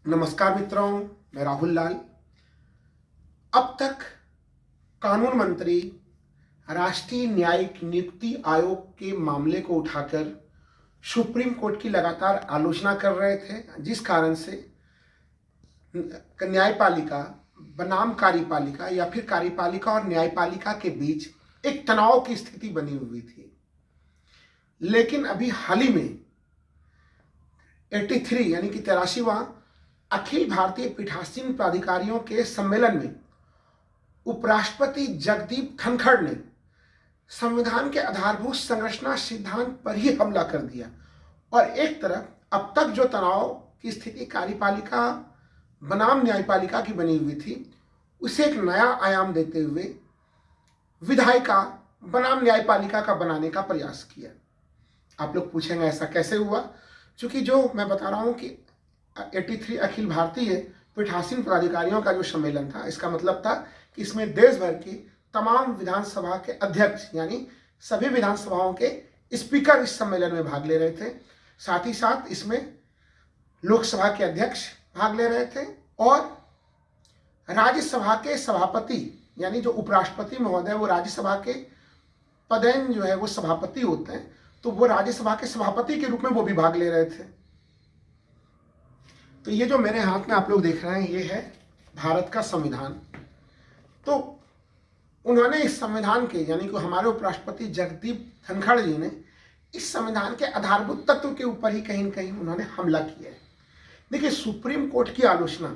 नमस्कार मित्रों, मैं राहुल लाल। अब तक कानून मंत्री राष्ट्रीय न्यायिक नियुक्ति आयोग के मामले को उठाकर सुप्रीम कोर्ट की लगातार आलोचना कर रहे थे, जिस कारण से न्यायपालिका बनाम कार्यपालिका या फिर कार्यपालिका और न्यायपालिका के बीच एक तनाव की स्थिति बनी हुई थी। लेकिन अभी हाल ही में 83 यानी कि 83वां अखिल भारतीय पीठासीन प्राधिकारियों के सम्मेलन में उपराष्ट्रपति जगदीप धनखड़ ने संविधान के आधारभूत संरचना सिद्धांत पर ही हमला कर दिया और एक तरफ अब तक जो तनाव की स्थिति कार्यपालिका बनाम न्यायपालिका की बनी हुई थी, उसे एक नया आयाम देते हुए विधायिका बनाम न्यायपालिका का बनाने का प्रयास किया। आप लोग पूछेंगे ऐसा कैसे हुआ? क्योंकि जो मैं बता रहा हूं कि 83 अखिल भारतीय पीठासीन प्राधिकारियों का जो सम्मेलन था, इसका मतलब था कि इसमें देश भर की तमाम विधानसभा के अध्यक्ष यानी सभी विधानसभाओं के स्पीकर इस सम्मेलन में भाग ले रहे थे। साथ ही साथ इसमें लोकसभा के अध्यक्ष भाग ले रहे थे और राज्यसभा के सभापति यानी जो उपराष्ट्रपति महोदय, वो राज्यसभा के पदेन जो है वो सभापति होते हैं, तो वो राज्यसभा के सभापति के रूप में वो भी भाग ले रहे थे। तो ये जो मेरे हाथ में आप लोग देख रहे हैं, ये है भारत का संविधान। तो उन्होंने इस संविधान के यानी कि हमारे उपराष्ट्रपति जगदीप धनखड़ जी ने इस संविधान के आधारभूत तत्व के ऊपर ही कहीं न कहीं उन्होंने हमला किया है। देखिए, सुप्रीम कोर्ट की आलोचना,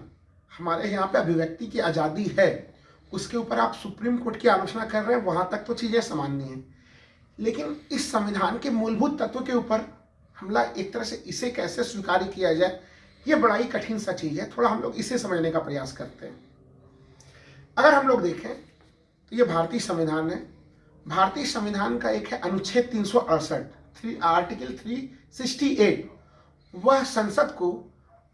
हमारे यहाँ पे अभिव्यक्ति की आज़ादी है, उसके ऊपर आप सुप्रीम कोर्ट की आलोचना कर रहे हैं, वहाँ तक तो चीज़ें सामान्य हैं। लेकिन इस संविधान के मूलभूत तत्व के ऊपर हमला, एक तरह से इसे कैसे स्वीकार किया जाए, ये बड़ा ही कठिन सा चीज़ है। थोड़ा हम लोग इसे समझने का प्रयास करते हैं। अगर हम लोग देखें तो ये भारतीय संविधान है। भारतीय संविधान का एक है अनुच्छेद 368, आर्टिकल 368। वह संसद को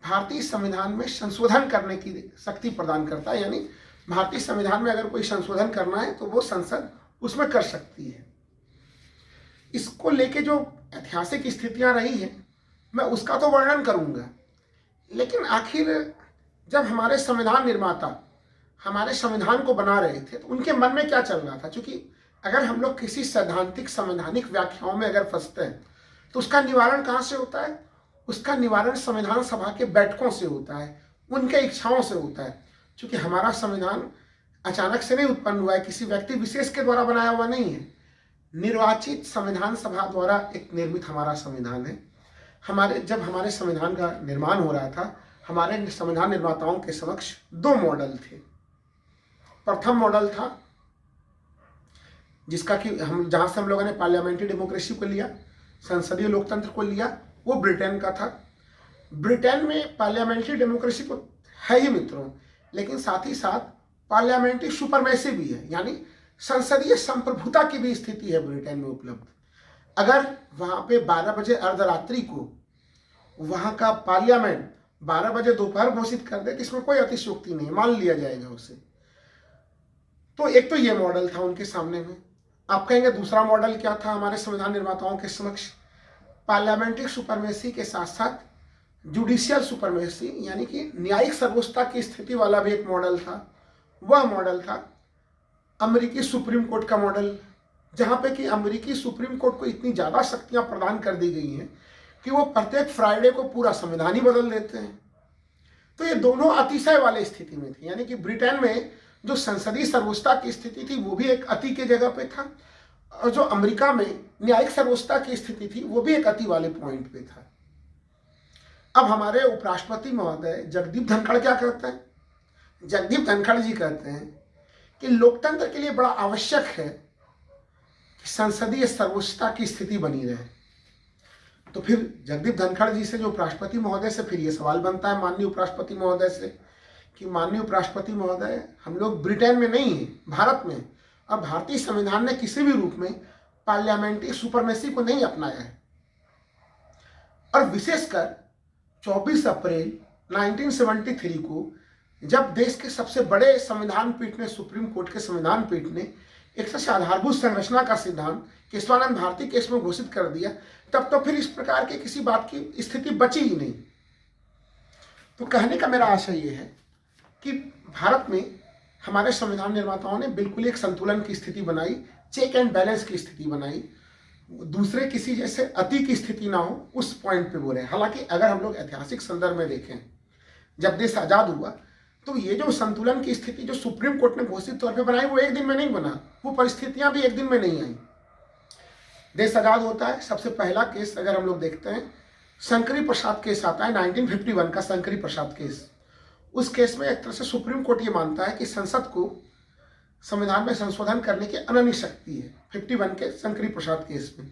भारतीय संविधान में संशोधन करने की शक्ति प्रदान करता है, यानी भारतीय संविधान में अगर कोई संशोधन करना है तो वो संसद उसमें कर सकती है। इसको लेके जो ऐतिहासिक स्थितियां रही हैं, मैं उसका तो वर्णन करूंगा, लेकिन आखिर जब हमारे संविधान निर्माता हमारे संविधान को बना रहे थे तो उनके मन में क्या चल रहा था? क्योंकि अगर हम लोग किसी सैद्धांतिक संवैधानिक व्याख्याओं में अगर फंसते हैं तो उसका निवारण कहाँ से होता है? उसका निवारण संविधान सभा के बैठकों से होता है, उनके इच्छाओं से होता है। क्योंकि हमारा संविधान अचानक से नहीं उत्पन्न हुआ है, किसी व्यक्ति विशेष के द्वारा बनाया हुआ नहीं है। निर्वाचित संविधान सभा द्वारा एक निर्मित हमारा संविधान है। जब हमारे संविधान का निर्माण हो रहा था, हमारे संविधान निर्माताओं के समक्ष दो मॉडल थे। प्रथम मॉडल था जिसका कि जहां से हम लोगों ने पार्लियामेंट्री डेमोक्रेसी को लिया, संसदीय लोकतंत्र को लिया, वो ब्रिटेन का था। ब्रिटेन में पार्लियामेंट्री डेमोक्रेसी तो है ही मित्रों, लेकिन साथ ही साथ पार्लियामेंट्री सुपरमेसी भी है, यानी संसदीय संप्रभुता की भी स्थिति है ब्रिटेन में उपलब्ध। अगर वहां पे 12 बजे अर्धरात्रि को वहां का पार्लियामेंट 12 बजे दोपहर घोषित कर दे तो इसमें कोई अतिशयोक्ति नहीं, मान लिया जाएगा उसे। तो एक तो ये मॉडल था उनके सामने में। आप कहेंगे दूसरा मॉडल क्या था हमारे संविधान निर्माताओं के समक्ष? पार्लियामेंट्री सुपरमेसी के साथ साथ जुडिशियल सुपरमेसी यानी कि न्यायिक सर्वोच्चता की स्थिति वाला भी एक मॉडल था। वह मॉडल था अमेरिकी सुप्रीम कोर्ट का मॉडल, जहाँ पे कि अमेरिकी सुप्रीम कोर्ट को इतनी ज़्यादा शक्तियाँ प्रदान कर दी गई हैं कि वो प्रत्येक फ्राइडे को पूरा संविधान ही बदल देते हैं। तो ये दोनों अतिशय वाले स्थिति में थे, यानी कि ब्रिटेन में जो संसदीय सर्वोच्चता की स्थिति थी वो भी एक अति के जगह पे था, और जो अमेरिका में न्यायिक सर्वोच्चता की स्थिति थी वो भी एक अति वाले पॉइंट पे था। अब हमारे उपराष्ट्रपति महोदय जगदीप धनखड़ क्या कहते हैं? जगदीप धनखड़ जी कहते हैं कि लोकतंत्र के लिए बड़ा आवश्यक है कि संसदीय सर्वोच्चता की स्थिति बनी रहे। तो फिर जगदीप धनखड़ जी से, जो उपराष्ट्रपति महोदय से, फिर ये सवाल बनता है माननीय उपराष्ट्रपति महोदय से कि माननीय उपराष्ट्रपति महोदय, हम लोग ब्रिटेन में नहीं हैं, भारत में, और भारतीय संविधान ने किसी भी रूप में पार्लियामेंट्री सुपरमेसी को नहीं अपनाया है। और विशेषकर 24 अप्रैल 1973 को जब देश के सबसे बड़े संविधान पीठ ने, सुप्रीम कोर्ट के संविधान पीठ ने एक सबसे आधारभूत संरचना का सिद्धांत केशवानंद भारती केस में घोषित कर दिया, तब तो फिर इस प्रकार के किसी बात की स्थिति बची ही नहीं। तो कहने का मेरा आशय ये है कि भारत में हमारे संविधान निर्माताओं ने बिल्कुल एक संतुलन की स्थिति बनाई, चेक एंड बैलेंस की स्थिति बनाई, दूसरे किसी जैसे अति की स्थिति ना हो, उस पॉइंट पे बोले। हालांकि अगर हम लोग ऐतिहासिक संदर्भ में देखें, जब देश आजाद हुआ तो ये जो संतुलन की स्थिति जो सुप्रीम कोर्ट ने घोषित तौर पे बनाई, वो एक दिन में नहीं बना, वो परिस्थितियां भी एक दिन में नहीं आई। देश आजाद होता है, सबसे पहला केस अगर हम लोग देखते हैं, शंकरी प्रसाद केस आता है 1951 का, शंकरी प्रसाद केस। उस केस में एक तरह से सुप्रीम कोर्ट ये मानता है कि संसद को संविधान में संशोधन करने की अनन्य शक्ति है, 51 के शंकरी प्रसाद केस में।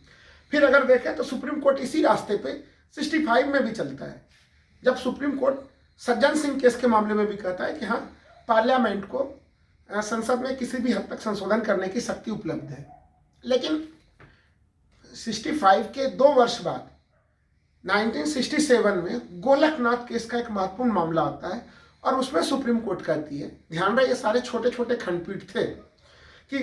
फिर अगर देखें तो सुप्रीम कोर्ट इसी रास्ते पे 65 में भी चलता है, जब supreme court Sajjan Singh case के मामले में भी कहता है कि हाँ, पार्लियामेंट को संसद में किसी भी हद तक संशोधन करने की शक्ति उपलब्ध है। लेकिन 65 के 2 वर्ष बाद 1967 में गोलकनाथ केस का एक महत्वपूर्ण मामला आता है और उसमें सुप्रीम कोर्ट कहती है, ध्यान रहे ये सारे छोटे छोटे खंडपीठ थे, कि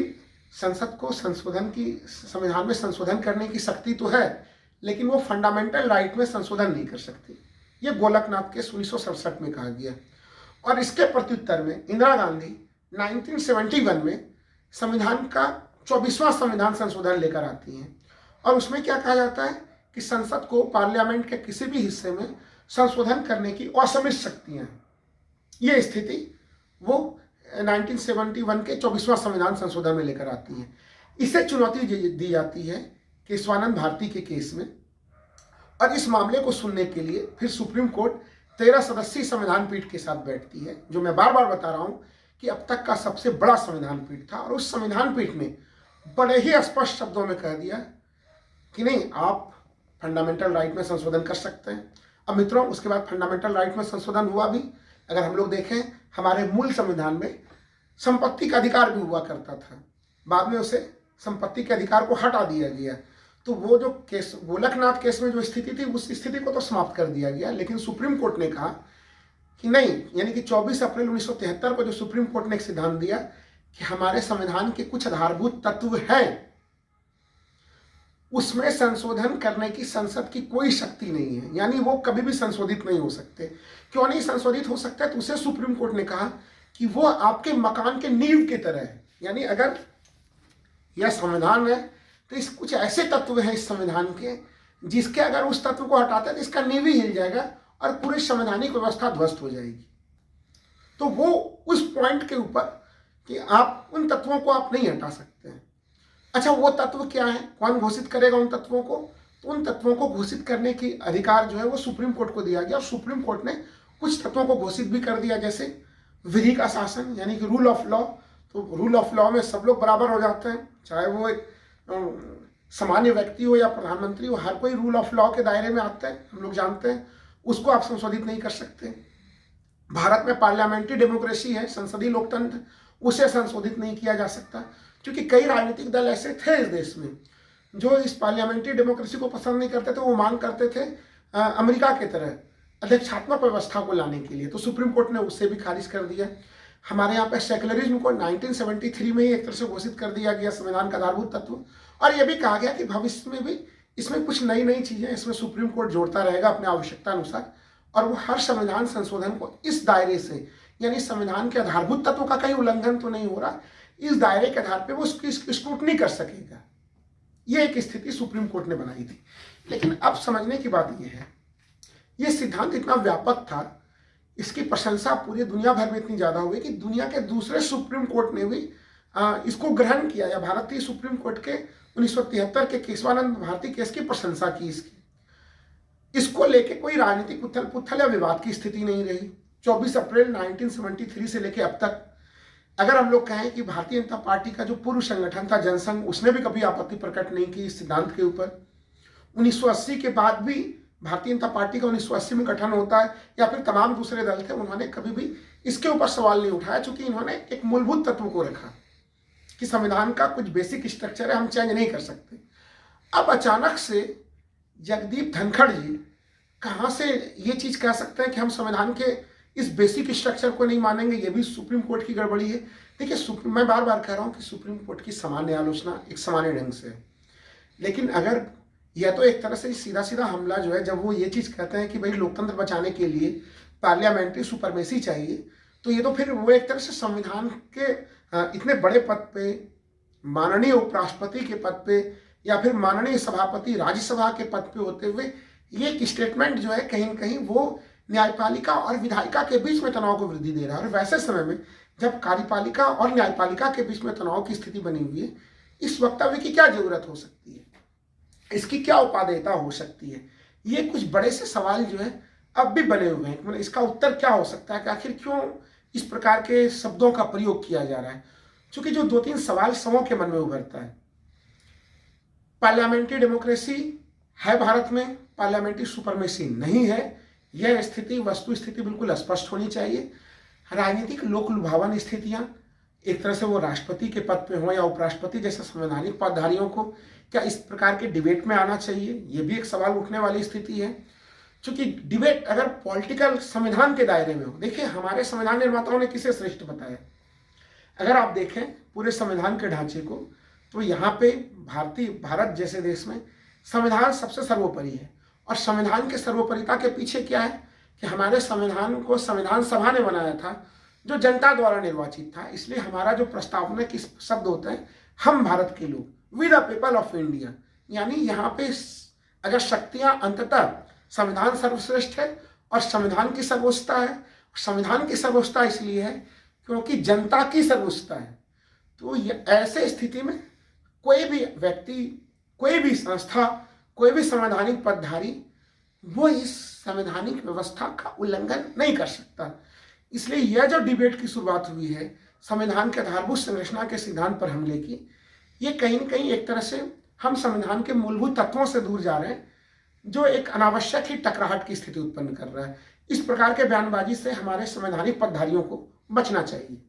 संसद को संविधान में संशोधन करने की शक्ति तो है, लेकिन वो फंडामेंटल राइट में संशोधन नहीं कर सकती। ये गोलकनाथ केस 1967 में कहा गया। और इसके प्रत्युत्तर में इंदिरा गांधी 1971 में संविधान का 24वां संविधान संशोधन लेकर आती हैं और उसमें क्या कहा जाता है कि संसद को पार्लियामेंट के किसी भी हिस्से में संशोधन करने की असीमित शक्तियां हैं। ये स्थिति वो 1971 के 24वां संविधान संशोधन में लेकर आती है। इसे चुनौती दी जाती है केशवानंद भारती के केस में, और इस मामले को सुनने के लिए फिर सुप्रीम कोर्ट 13 सदस्यीय संविधान पीठ के साथ बैठती है, जो मैं बार बार बता रहा हूं कि अब तक का सबसे बड़ा संविधान पीठ था। और उस संविधान पीठ ने बड़े ही स्पष्ट शब्दों में कह दिया कि नहीं, आप फंडामेंटल राइट में संशोधन कर सकते हैं। अब मित्रों, उसके बाद फंडामेंटल राइट में संशोधन हुआ भी। अगर हम लोग देखें, हमारे मूल संविधान में संपत्ति का अधिकार भी हुआ करता था, बाद में उसे संपत्ति के अधिकार को हटा दिया गया। तो वो जो केस गोलकनाथ केस में जो स्थिति थी, उस स्थिति को तो समाप्त कर दिया गया। लेकिन सुप्रीम कोर्ट ने कहा कि नहीं, यानी कि 24 अप्रैल 1973 को जो सुप्रीम कोर्ट ने एक सिद्धांत दिया कि हमारे संविधान के कुछ आधारभूत तत्व हैं, उसमें संशोधन करने की संसद की कोई शक्ति नहीं है, यानी वो कभी भी संशोधित नहीं हो सकते। क्यों नहीं संशोधित हो सकते? तो उसे सुप्रीम कोर्ट ने कहा कि वो आपके मकान के नींव की तरह है। यानी अगर यह संविधान है तो इस कुछ ऐसे तत्व हैं इस संविधान के, जिसके अगर उस तत्व को हटाते हैं तो इसका नींव ही हिल जाएगा और पूरी संवैधानिक व्यवस्था ध्वस्त हो जाएगी। तो वो उस पॉइंट के ऊपर कि आप उन तत्वों को आप नहीं हटा सकते हैं। अच्छा, वो तत्व क्या है, कौन घोषित करेगा उन तत्वों को? तो उन तत्वों को घोषित करने की अधिकार जो है वो सुप्रीम कोर्ट को दिया गया। और सुप्रीम कोर्ट ने कुछ तत्वों को घोषित भी कर दिया, जैसे विधि का शासन, यानी कि रूल ऑफ लॉ। तो रूल ऑफ लॉ में सब लोग बराबर हो जाते हैं, चाहे वो एक सामान्य व्यक्ति हो या प्रधानमंत्री हो, हर कोई रूल ऑफ लॉ के दायरे में आता है, हम लोग जानते हैं। उसको आप संशोधित नहीं कर सकते। भारत में पार्लियामेंट्री डेमोक्रेसी है, संसदीय लोकतंत्र, उसे संशोधित नहीं किया जा सकता, क्योंकि कई राजनीतिक दल ऐसे थे इस देश में जो इस पार्लियामेंट्री डेमोक्रेसी को पसंद नहीं करते थे। वो मांग करते थे अमेरिका की तरह अध्यक्षात्मक व्यवस्था को लाने के लिए, तो सुप्रीम कोर्ट ने उससे भी खारिज कर दिया। हमारे यहाँ पे सेकुलरिज्म को 1973 में ही एक तरह से घोषित कर दिया गया संविधान का आधारभूत तत्व, और यह भी कहा गया कि भविष्य में भी इसमें कुछ नई नई चीजें इसमें सुप्रीम कोर्ट जोड़ता रहेगा अपने आवश्यकता अनुसार, और वो हर संविधान संशोधन को इस दायरे से, यानी संविधान के आधारभूत तत्वों का कहीं उल्लंघन तो नहीं हो रहा, इस दायरे के आधार पर वो उसकी स्क्रूटनी कर सकेगा। ये एक स्थिति सुप्रीम कोर्ट ने बनाई थी। लेकिन अब समझने की बात यह है, ये सिद्धांत इतना व्यापक था, इसकी प्रशंसा पूरी दुनिया भर में इतनी ज्यादा हुई कि दुनिया के दूसरे सुप्रीम कोर्ट ने भी इसको ग्रहण किया, या भारतीय सुप्रीम कोर्ट के 1973 के केशवानंद भारती केस की प्रशंसा की। इसको लेके कोई राजनीतिक उथल पुथल या विवाद की स्थिति नहीं रही। 24 अप्रैल 1973 से लेके अब तक अगर हम लोग कहें कि भारतीय जनता पार्टी का जो पूर्व संगठन था जनसंघ, उसने भी कभी आपत्ति प्रकट नहीं की इस सिद्धांत के ऊपर। 1980 के बाद भी भारतीय जनता पार्टी का 1980 में गठन होता है, या फिर तमाम दूसरे दल थे, उन्होंने कभी भी इसके ऊपर सवाल नहीं उठाया, चूंकि इन्होंने एक मूलभूत तत्व को रखा कि संविधान का कुछ बेसिक स्ट्रक्चर है, हम चेंज नहीं कर सकते। अब अचानक से जगदीप धनखड़ जी कहाँ से ये चीज कह सकते हैं कि हम संविधान के इस बेसिक स्ट्रक्चर को नहीं मानेंगे? ये भी सुप्रीम कोर्ट की गड़बड़ी है। देखिए, मैं बार बार कह रहा हूँ कि सुप्रीम कोर्ट की सामान्य आलोचना एक सामान्य ढंग से है, लेकिन अगर यह तो एक तरह से सीधा सीधा हमला जो है, जब वो ये चीज कहते हैं कि भाई लोकतंत्र बचाने के लिए पार्लियामेंट्री सुपरमेसी चाहिए, तो ये तो फिर वो एक तरह से संविधान के इतने बड़े पद पे, माननीय उपराष्ट्रपति के पद पे या फिर माननीय सभापति राज्यसभा के पद पे होते हुए ये एक स्टेटमेंट जो है कहीं न कहीं वो न्यायपालिका और विधायिका के बीच में तनाव को वृद्धि दे रहा है। और वैसे समय में जब कार्यपालिका और न्यायपालिका के बीच में तनाव की स्थिति बनी हुई है, इस वक्तव्य की क्या जरूरत हो सकती है, इसकी क्या उपादेयता हो सकती है, ये कुछ बड़े से सवाल जो है अब भी बने हुए हैं। मतलब इसका उत्तर क्या हो सकता है कि आखिर क्यों इस प्रकार के शब्दों का प्रयोग किया जा रहा है। क्योंकि जो 2-3 सवाल सबों के मन में उभरता है, पार्लियामेंट्री डेमोक्रेसी है भारत में, पार्लियामेंट्री सुपरमेसी नहीं है, यह स्थिति वस्तु स्थिति बिल्कुल स्पष्ट होनी चाहिए। राजनीतिक लोक लुभावन स्थितियां, एक तरह से वो राष्ट्रपति के पद पे हो या उपराष्ट्रपति जैसे संवैधानिक पदधारियों को क्या इस प्रकार के डिबेट में आना चाहिए, ये भी एक सवाल उठने वाली स्थिति है। क्योंकि डिबेट अगर पॉलिटिकल संविधान के दायरे में हो, देखिए हमारे संविधान निर्माताओं ने किसे श्रेष्ठ बताया। अगर आप देखें पूरे संविधान के ढांचे को, तो यहाँ पे भारत जैसे देश में संविधान सबसे सर्वोपरि है। और संविधान के सर्वोपरिता के पीछे क्या है कि हमारे संविधान को संविधान सभा ने बनाया था जो जनता द्वारा निर्वाचित था। इसलिए हमारा जो प्रस्तावना की शब्द होता है, हम भारत के लोग, we the people of India, यानी यहाँ पे अगर शक्तियां अंततः संविधान सर्वश्रेष्ठ है और संविधान की सर्वोच्चता है। संविधान की सर्वोच्चता इसलिए है क्योंकि जनता की सर्वोच्चता है। तो ऐसे स्थिति में कोई भी व्यक्ति, कोई भी संस्था, कोई भी संवैधानिक पदधारी वो इस संवैधानिक व्यवस्था का उल्लंघन नहीं कर सकता। इसलिए यह जो डिबेट की शुरुआत हुई है संविधान के आधारभूत संरचना के सिद्धांत पर हमले की, ये कहीं न कहीं एक तरह से हम संविधान के मूलभूत तत्वों से दूर जा रहे हैं, जो एक अनावश्यक ही टकराहट की स्थिति उत्पन्न कर रहा है। इस प्रकार के बयानबाजी से हमारे संवैधानिक पदधारियों को बचना चाहिए।